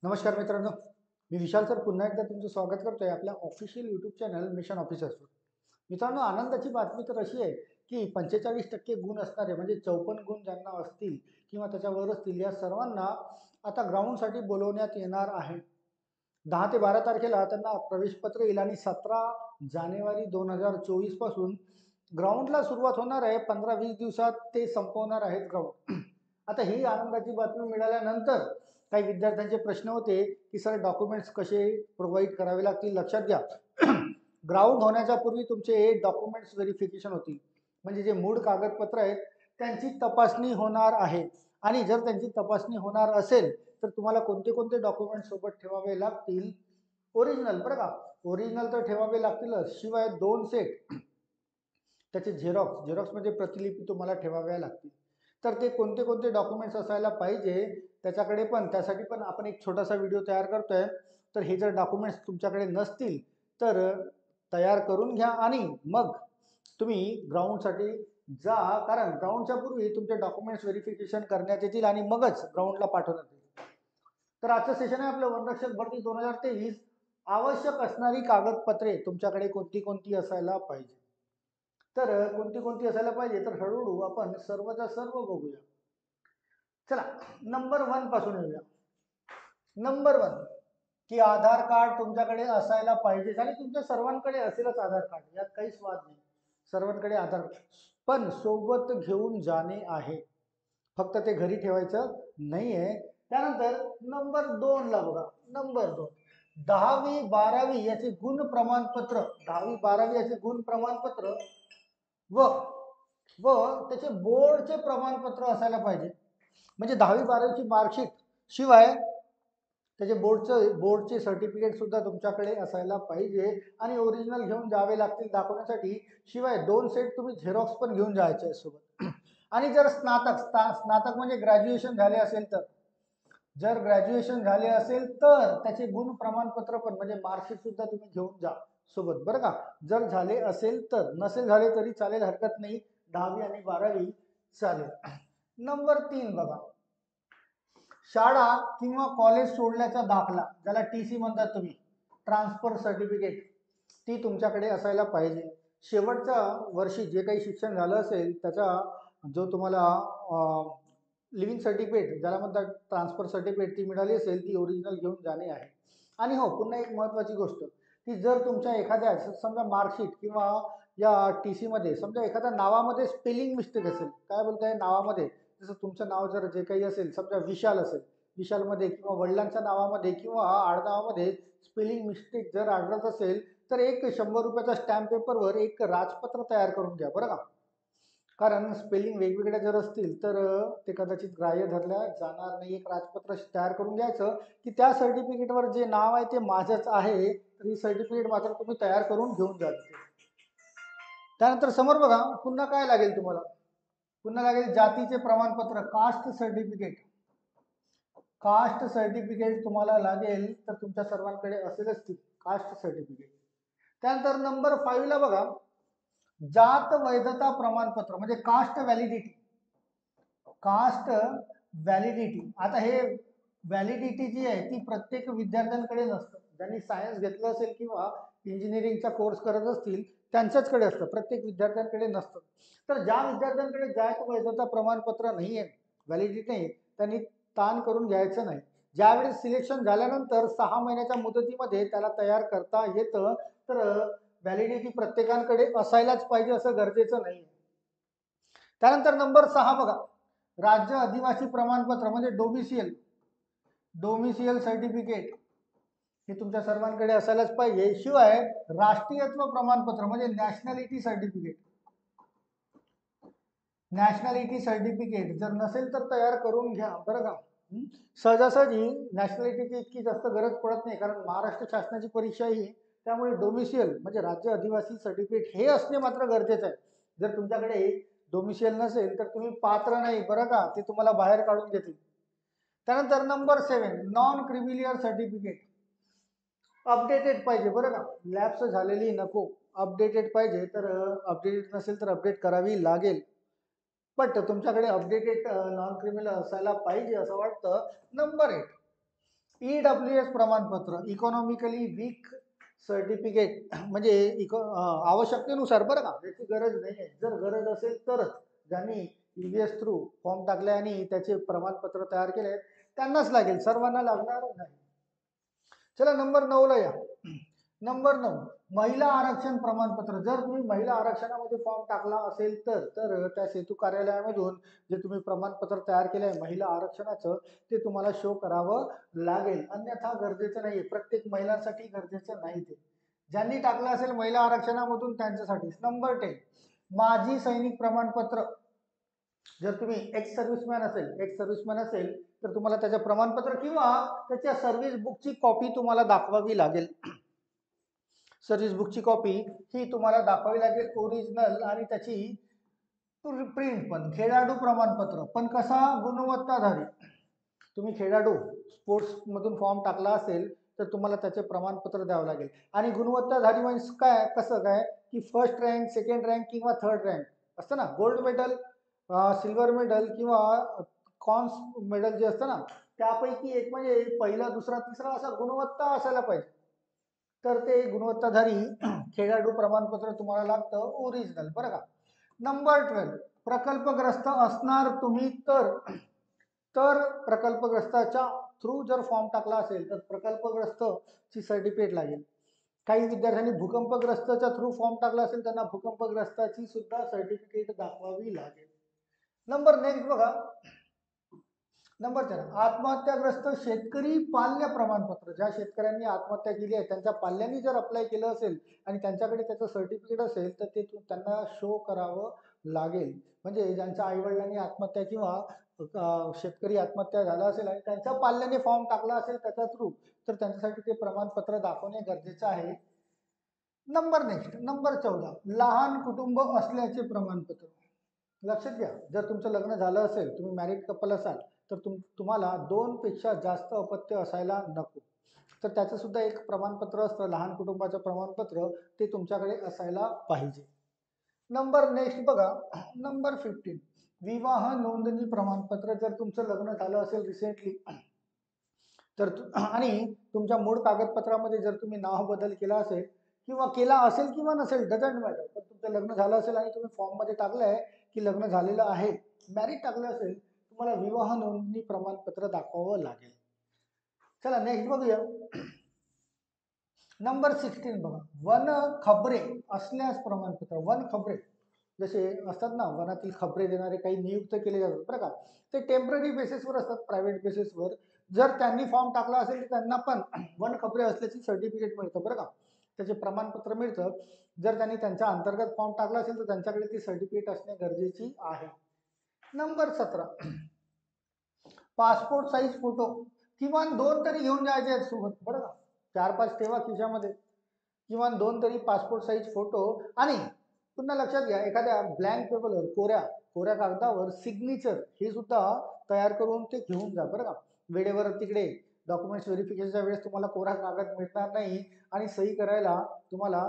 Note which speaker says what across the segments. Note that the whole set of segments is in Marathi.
Speaker 1: नमस्कार मित्रांनो, मी विशाल सर पुन्हा एकदा तुमचं स्वागत करतोय आपल्या ऑफिशियल यूट्यूब चॅनल मिशन ऑफिसर्सवर. मित्रांनो, आनंदाची बातमी तर अशी आहे की 45% गुण असणारे म्हणजे 54 गुण ज्यांना असतील किंवा त्याच्यावर असतील या सर्वांना आता ग्राउंडसाठी बोलवण्यात येणार आहे. 10 ते 12 तारखेला त्यांना प्रवेशपत्र येईल आणि 17 जानेवारी 2024 पासून ग्राउंडला सुरुवात होणार आहे. 15-20 दिवसात ते संपवणार आहेत ग्राउंड. आता ही आनंदाची बातमी मिळाल्यानंतर काही विद्यार्थ्यांचे प्रश्न होते की सर डॉक्युमेंट्स कसे प्रोव्हाइड करावे लागतील. लक्षात घ्या, ग्राउंड होण्याच्या पूर्वी तुमचे डॉक्युमेंट्स व्हेरिफिकेशन होतील, म्हणजे जे मूळ कागदपत्र आहेत त्यांची तपासणी होणार आहे. आणि जर त्यांची तपासणी होणार असेल तर तुम्हाला कोणते कोणते डॉक्युमेंट सोबत ठेवावे लागतील. ओरिजिनल, बरं का, ओरिजिनल तर ठेवावे लागतीलच, शिवाय 2 सेट त्याचे झेरॉक्स म्हणजे प्रतिलिपी तुम्हाला ठेवाव्या लागतील. तर ते कोणते कोणते डॉक्युमेंट्स असायला पाहिजे त्यासाठी पण आपण एक छोटासा व्हिडिओ तयार करतोय. तर हे जर डॉक्युमेंट्स तुमच्याकडे नसतील तर तयार करून घ्या आणि मग तुम्ही ग्राउंडसाठी जा, कारण ग्राउंडच्या पूर्वी तुमचे डॉक्युमेंट्स व्हेरिफिकेशन करण्यात येतील आणि मगच ग्राउंडला पाठवण्यात येईल. तर आजचं सेशन आहे आपलं वनरक्षक भरती 2023. आवश्यक असणारी कागदपत्रे तुमच्याकडे कोणती कोणती असायला पाहिजे. तर कोणती कोणती असायला पाहिजे तर हळूहळू आपण सर्वच्या सर्व बघूया. चला, नंबर 1 पासून येऊया. नंबर 1 की आधार कार्ड तुमच्याकडे असायला पाहिजे आणि तुमच्या सर्वांकडे असेलच आधार कार्ड, यात काहीच वाद नाही. सर्वांकडे आधार कार्ड पण सोबत घेऊन जाणे आहे, फक्त ते घरी ठेवायचं नाहीये. त्यानंतर नंबर 2 ला बघा. नंबर 2, 10वी 12वी याचे गुण प्रमाणपत्र, 10वी 12वी याचे गुण प्रमाणपत्र व व त्याचे बोर्डचे प्रमाणपत्र असायला पाहिजे. म्हणजे 10वी 12वीची मार्कशीट शिवाय त्याचे बोर्डचे सर्टिफिकेट सुद्धा तुमच्याकडे असायला पाहिजे आणि ओरिजिनल घेऊन जावे लागतील दाखवण्यासाठी. शिवाय 2 सेट तुम्ही झेरॉक्स पण घेऊन जायचे सोबत. आणि जर स्नातक म्हणजे ग्रॅज्युएशन झाले असेल तर, जर ग्रॅज्युएशन झाले असेल तर त्याचे गुण प्रमाणपत्र पण म्हणजे मार्कशीट सुद्धा तुम्ही घेऊन जा सोबत, बरं का. जर झाले असेल तर, नसेल झाले तरी चालेल, हरकत नाही, 10वी आणि 12वी चालेल. नंबर 3 बघा. शाळा किंवा कॉलेज सोडल्याचा दाखला, ज्याला टीसी म्हणतात तुम्ही, ट्रान्सफर सर्टिफिकेट, ती तुमच्याकडे असायला पाहिजे. शेवटच्या वर्षी जे काही शिक्षण झालं असेल त्याचा जो तुम्हाला लिव्हिंग सर्टिफिकेट ज्याला म्हणतात ट्रान्सफर सर्टिफिकेट ती मिळाली असेल ती ओरिजिनल घेऊन जाणे आहे. आणि हो, पुन्हा एक महत्त्वाची गोष्ट की जर तुमच्या एखाद्या समजा मार्कशीट किंवा या टी सीमध्ये समजा एखाद्या नावामध्ये स्पेलिंग मिस्टेक असेल, काय बोलताय नावामध्ये, जसं तुमचं नाव जर जे काही असेल समजा विशाल असेल, विशालमध्ये किंवा वडिलांच्या नावामध्ये किंवा आडनावामध्ये स्पेलिंग मिस्टेक जर आढळत असेल तर एक 100 रुपयाचा स्टॅम्प पेपरवर एक राजपत्र तयार करून घ्या, बरं का. कारण स्पेलिंग वेगवेगळ्या जर असतील तर ते कदाचित ग्राह्य धरल्या जाणार नाही. एक राजपत्र तयार करून घ्यायचं की त्या सर्टिफिकेटवर जे नाव आहे ते माझंच आहे, तर ही सर्टिफिकेट मात्र तुम्ही तयार करून घेऊन जायचं. त्यानंतर समोर बघा, पुन्हा काय लागेल तुम्हाला, पुन्हा लागेल जातीचे प्रमाणपत्र, कास्ट सर्टिफिकेट. कास्ट सर्टिफिकेट तुम्हाला लागेल, तर तुमच्या सर्वांकडे असेलच ती कास्ट सर्टिफिकेट. त्यानंतर नंबर 5 ला बघा, जात वैधता प्रमाणपत्र म्हणजे कास्ट व्हॅलिडिटी. कास्ट व्हॅलिडिटी, आता हे व्हॅलिडिटी जी आहे ती प्रत्येक विद्यार्थ्यांकडे नसतं. ज्यांनी सायन्स घेतलं असेल किंवा इंजिनिअरिंगचा कोर्स करत असतील त्यांच्याचकडे असतं, प्रत्येक विद्यार्थ्यांकडे नसतं. तर ज्या विद्यार्थ्यांकडे जात वैधता प्रमाणपत्र नाही आहे, व्हॅलिडिटी नाही, त्यांनी ताण करून घ्यायचं नाही. ज्यावेळेस सिलेक्शन झाल्यानंतर 6 महिन्याच्या मुदतीमध्ये त्याला तयार करता येतं. तर व्हॅलिडिटी प्रत्येकाकडे असायलाच पाहिजे असं गरजेचं नाही. त्यानंतर नंबर 6 बघा, राज्य आदिवासी प्रमाणपत्र म्हणजे डोमिसियल सर्टिफिकेट, हे तुमच्या सर्वांकडे असायलाच पाहिजे. शिवाय राष्ट्रीयत्व प्रमाणपत्र म्हणजे नॅशनॅलिटी सर्टिफिकेट. नॅशनॅलिटी सर्टिफिकेट जर नसेल तर तयार करून घ्या, बरं का. सहजासहजी नॅशनॅलिटीची इतकी जास्त गरज पडत नाही, कारण महाराष्ट्र शासनाची परीक्षा ही, त्यामुळे डोमिसियल म्हणजे राज्य आदिवासी सर्टिफिकेट हे असणे मात्र गरजेचं आहे. जर तुमच्याकडे डोमिसियल नसेल तर तुम्ही पात्र नाही, बरं का, ते तुम्हाला बाहेर काढून देतील. त्यानंतर number 7, non creamy layer certificate. Updated पाहिजे, बरं का, लॅप्स झालेली नको, अपडेटेड पाहिजे. तर अपडेटेड नसेल तर अपडेट करावी लागेल, बट तुमच्याकडे अपडेटेड नॉन क्रिमिनल असायला पाहिजे असं वाटतं. नंबर 8, EWS प्रमाणपत्र, इकॉनॉमिकली वीक सर्टिफिकेट, म्हणजे आवश्यकतेनुसार बरं का, त्याची गरज नाही आहे. जर गरज असेल तरच ज्यांनी EVS थ्रू फॉर्म टाकले आणि त्याचे प्रमाणपत्र तयार केले त्यांनाच लागेल, सर्वांना लागणार नाही. चला नंबर 9 ला या. नंबर 9, महिला आरक्षण प्रमाणपत्र. जर तुम्ही महिला आरक्षणामध्ये फॉर्म टाकला असेल तर त्या सेतू कार्यालयामधून जे तुम्ही प्रमाणपत्र तयार केलं आहे महिला आरक्षणाचं, ते तुम्हाला शो करावं लागेल, अन्यथा गरजेचं नाही. प्रत्येक महिलांसाठी गरजेचं नाही ते. ज्यांनी टाकलं असेल महिला आरक्षणामधून त्यांच्यासाठी. नंबर 10, माजी सैनिक प्रमाणपत्र. जर तुम्ही एक्स सर्व्हिसमॅन असेल तर तुम्हाला त्याचं प्रमाणपत्र किंवा त्याच्या सर्व्हिस बुकची कॉपी तुम्हाला दाखवावी लागेल. सर्व्हिस बुकची कॉपी ही तुम्हाला दाखवावी लागेल, ओरिजिनल, आणि त्याची प्रिंट पण. खेळाडू प्रमाणपत्र पण कसा, गुणवत्ताधारी. तुम्ही खेळाडू स्पोर्ट्स मधून फॉर्म टाकला असेल तर तुम्हाला त्याचे प्रमाणपत्र द्यावं लागेल. आणि गुणवत्ताधारी म्हणजे काय, कसं काय की फर्स्ट रँक, सेकंड रँक किंवा थर्ड रँक असतं ना, गोल्ड मेडल, सिल्वर मेडल किंवा कॉन्स मेडल जे असतं ना, त्यापैकी एक म्हणजे पहिला, दुसरा, तिसरा असा गुणवत्ता असायला पाहिजे. तर ते गुणवत्ताधारी खेळाडू प्रमाणपत्र तुम्हाला लागतं, ओरिजिनल, बरं का. नंबर 12, प्रकल्पग्रस्त असणार तुम्ही तर प्रकल्पग्रस्ताच्या थ्रू जर फॉर्म टाकला असेल तर प्रकल्पग्रस्तची सर्टिफिकेट लागेल. काही विद्यार्थ्यांनी भूकंपग्रस्तच्या थ्रू फॉर्म टाकला असेल त्यांना भूकंपग्रस्ताची सुद्धा सर्टिफिकेट दाखवावी लागेल. नंबर नेक्स्ट बघा, नंबर 13, आत्महत्याग्रस्त शेतकरी पाल्य प्रमाणपत्र. ज्या शेतकऱ्यांनी आत्महत्या केली आहे त्यांच्या पाल्यांनी जर अप्लाय केलं असेल आणि त्यांच्याकडे त्याचं सर्टिफिकेट असेल तर ते त्यांना शो करावं लागेल. म्हणजे ज्यांच्या आईवडिलांनी आत्महत्या किंवा शेतकरी आत्महत्या झाला असेल आणि त्यांच्या पाल्याने फॉर्म टाकला असेल त्याच्या थ्रू, तर त्यांच्यासाठी ते प्रमाणपत्र दाखवणे गरजेचं आहे. नंबर नेक्स्ट, नंबर 14, लहान कुटुंब असल्याचे प्रमाणपत्र. लक्षात घ्या, जर तुमचं लग्न झालं असेल, तुम्ही मॅरिड कपल असाल तर तुम्हाला 2 पेक्षा जास्त अपत्य असायला नको. तर त्याचं सुद्धा एक प्रमाणपत्र असतं, लहान कुटुंबाचं प्रमाणपत्र, ते तुमच्याकडे असायला पाहिजे. नंबर नेक्स्ट बघा, नंबर 15, विवाह नोंदणी प्रमाणपत्र. जर तुमचं लग्न झालं असेल रिसेंटली तर आणि तुमच्या मूळ कागदपत्रामध्ये जर तुम्ही नाव बदल केला असेल किंवा नसेल, डझंट मॅटर, पण तुमचं लग्न झालं असेल आणि तुम्ही फॉर्म मध्ये टाकलंय की लग्न झालेलं आहे, मॅरिड टाकलं असेल, तुम्हाला विवाह नोंदणी प्रमाणपत्र दाखवावं लागेल. चला नेक्स्ट बघूया. नंबर 16 बघा, वन खबरे असल्यास प्रमाणपत्र. वन खबरे जसे असतात ना, वनातील खबरे देणारे काही नियुक्त केले जातात बरं का, ते टेम्पररी बेसिसवर असतात, प्रायव्हेट बेसिसवर. जर त्यांनी फॉर्म टाकला असेल तर त्यांना पण वन खबरे असल्याची सर्टिफिकेट मिळतं बरं का, त्याचे प्रमाणपत्र मिळतं. जर त्यांनी त्यांच्या अंतर्गत फॉर्म टाकला असेल तर त्यांच्याकडे ती सर्टिफिकेट असणे गरजेची आहे. नंबर 17, पासपोर्ट साईज फोटो किमान 2 तरी घेऊन जायचे आहेत सोबत बरं का, 4-5 ठेवा खिशामध्ये, किमान 2 तरी पासपोर्ट साईज फोटो. आणि पुन्हा लक्षात घ्या, एखाद्या ब्लँक पेपरवर, कोऱ्या कोऱ्या कागदावर सिग्नेचर हे सुद्धा तयार करून ते घेऊन जा बरं का. वेळेवर तिकडे डॉक्युमेंट्स व्हेरिफिकेशनच्या वेळेस तुम्हाला कोरा कागद मिळणार नाही आणि सही करायला तुम्हाला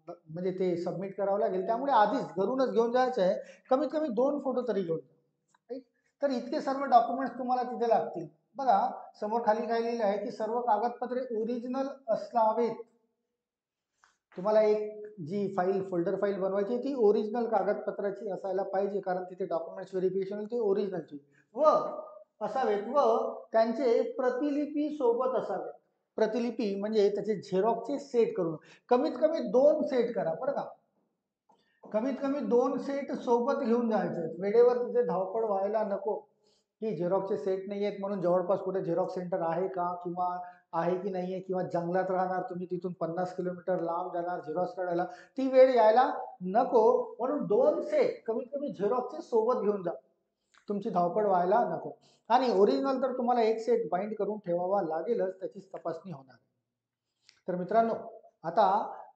Speaker 1: म्हणजे ते सबमिट करावं लागेल, त्यामुळे आधीच घरूनच घेऊन जायचं आहे. कमीत कमी 2 फोटो तरी घेऊन जा. तर इतके सर्व डॉक्युमेंट्स तुम्हाला तिथे लागतील. बघा समोर खाली काय लिहिलं आहे की सर्व कागदपत्रे ओरिजिनल असावेत. तुम्हाला एक जी फोल्डर फाईल बनवायची ती ओरिजिनल कागदपत्राची असायला पाहिजे, कारण तिथे डॉक्युमेंट्स व्हेरिफिकेशन ते ओरिजिनलची असावेत व त्यांचे प्रतिलिपी सोबत असावेत. प्रतिलिपी म्हणजे त्याचे झेरॉक्सचे सेट करून कमीत कमी 2 सेट करा बरं का. कमीत कमी 2 सेट सोबत घेऊन जायचे. वेळेवर तिथे धावपळ व्हायला नको की झेरॉक्सचे सेट नाही आहेत म्हणून जवळपास कुठे झेरॉक्स सेंटर आहे का किंवा आहे की नाही आहे, किंवा जंगलात राहणार तुम्ही, तिथून 50 किलोमीटर लांब जाणार झेरॉक्स काढायला, ती वेळ यायला नको. म्हणून 2 सेट कमीत कमी झेरॉक्सचे सोबत घेऊन जा, तुमची धावपळ व्हायला नको. आणि ओरिजिनल तर तुम्हाला एक सेट बाइंड करून ठेवावा लागेलच, त्याचीच तपासणी होणार. तर मित्रांनो, आता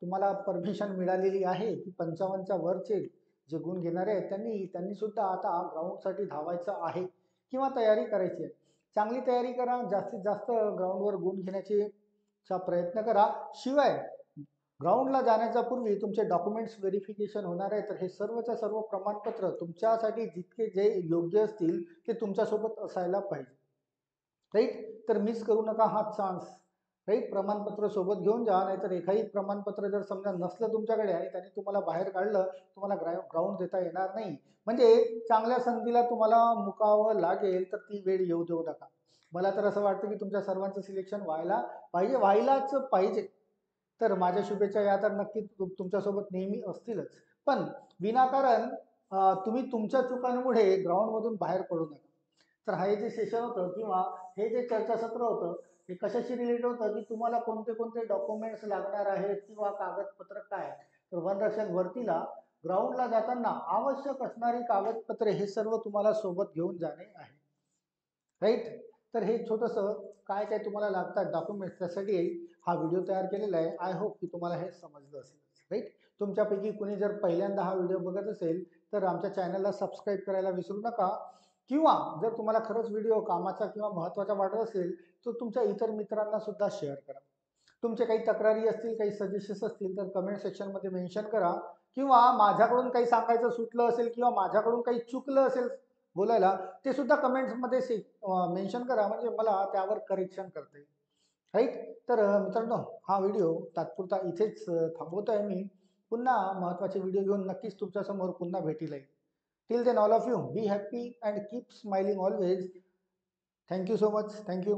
Speaker 1: तुम्हाला परमिशन मिळालेली आहे की 55च्या वरचे जे गुण घेणारे आहेत त्यांनी सुद्धा आता ग्राउंडसाठी धावायचं आहे किंवा तयारी करायची आहे. चांगली तयारी करा, जास्तीत जास्त ग्राउंडवर गुण घेण्याचे प्रयत्न करा. शिवाय ग्राउंडला जाण्याच्या पूर्वी तुमचे डॉक्युमेंट्स व्हेरिफिकेशन होणार आहे, तर हे सर्वच्या सर्व प्रमाणपत्र तुमच्यासाठी जितके जे योग्य असतील ते तुमच्यासोबत असायला पाहिजे. राईट. तर मिस करू नका हा चान्स. राईट. प्रमाणपत्र सोबत घेऊन जा, नाहीतर एखादी प्रमाणपत्र जर समजा नसलं तुमच्याकडे आणि त्यांनी तुम्हाला बाहेर काढलं, तुम्हाला ग्राउंड देता येणार नाही. म्हणजे चांगल्या संधीला तुम्हाला मुकावं लागेल, तर ती वेळ येऊ देऊ नका. मला तर असं वाटतं की तुमच्या सर्वांचं सिलेक्शन व्हायला पाहिजे, व्हायलाच पाहिजे. तर माझ्या शुभेच्छा या तर नक्कीच तुमच्यासोबत नेहमी असतीलच. पण विनाकारण तुम्ही तुमच्या चुकांमुळे ग्राउंडमधून बाहेर पडू नका. तर हे जे सेशन होतं किंवा हे जे चर्चासत्र होतं, हे कशाशी रिलेटेड होतं की तुम्हाला कोणते कोणते डॉक्युमेंट्स लागणार आहेत किंवा कागदपत्र काय. तर वनरक्षक भरतीला ग्राउंडला जाताना आवश्यक असणारी कागदपत्रे हे सर्व तुम्हाला सोबत घेऊन जाणे आहे. राईट. तर हे छोटंसं काय काय तुम्हाला लागतात डॉक्युमेंट्स त्यासाठी हा व्हिडिओ तयार केलेला आहे. आय होप की तुम्हाला हे समजलं असेल. राईट. तुमच्यापैकी कुणी जर पहिल्यांदा हा व्हिडिओ बघत असेल तर आमच्या चॅनलला सबस्क्राईब करायला विसरू नका. किंवा जर तुम्हाला खरंच व्हिडिओ कामाचा किंवा महत्त्वाचा वाटत असेल तर तुमच्या इतर मित्रांना सुद्धा शेअर करा. तुमचे काही तक्रारी असतील, काही सजेशन्स असतील तर कमेंट सेक्शनमध्ये मेन्शन करा. किंवा माझ्याकडून काही सांगायचं सुटलं असेल किंवा माझ्याकडून काही चुकलं असेल बोलायला, ते सुद्धा कमेंट्समध्ये मेन्शन करा, म्हणजे मला त्यावर करेक्शन करता येईल. राईट. तर मित्रांनो, हा व्हिडिओ तात्पुरता इथेच थांबवतोय मी. पुन्हा महत्त्वाचे व्हिडिओ घेऊन नक्कीच तुमच्यासमोर पुन्हा भेटीला येईल. Till then all of you be happy and keep smiling always. Thank you so much. Thank you.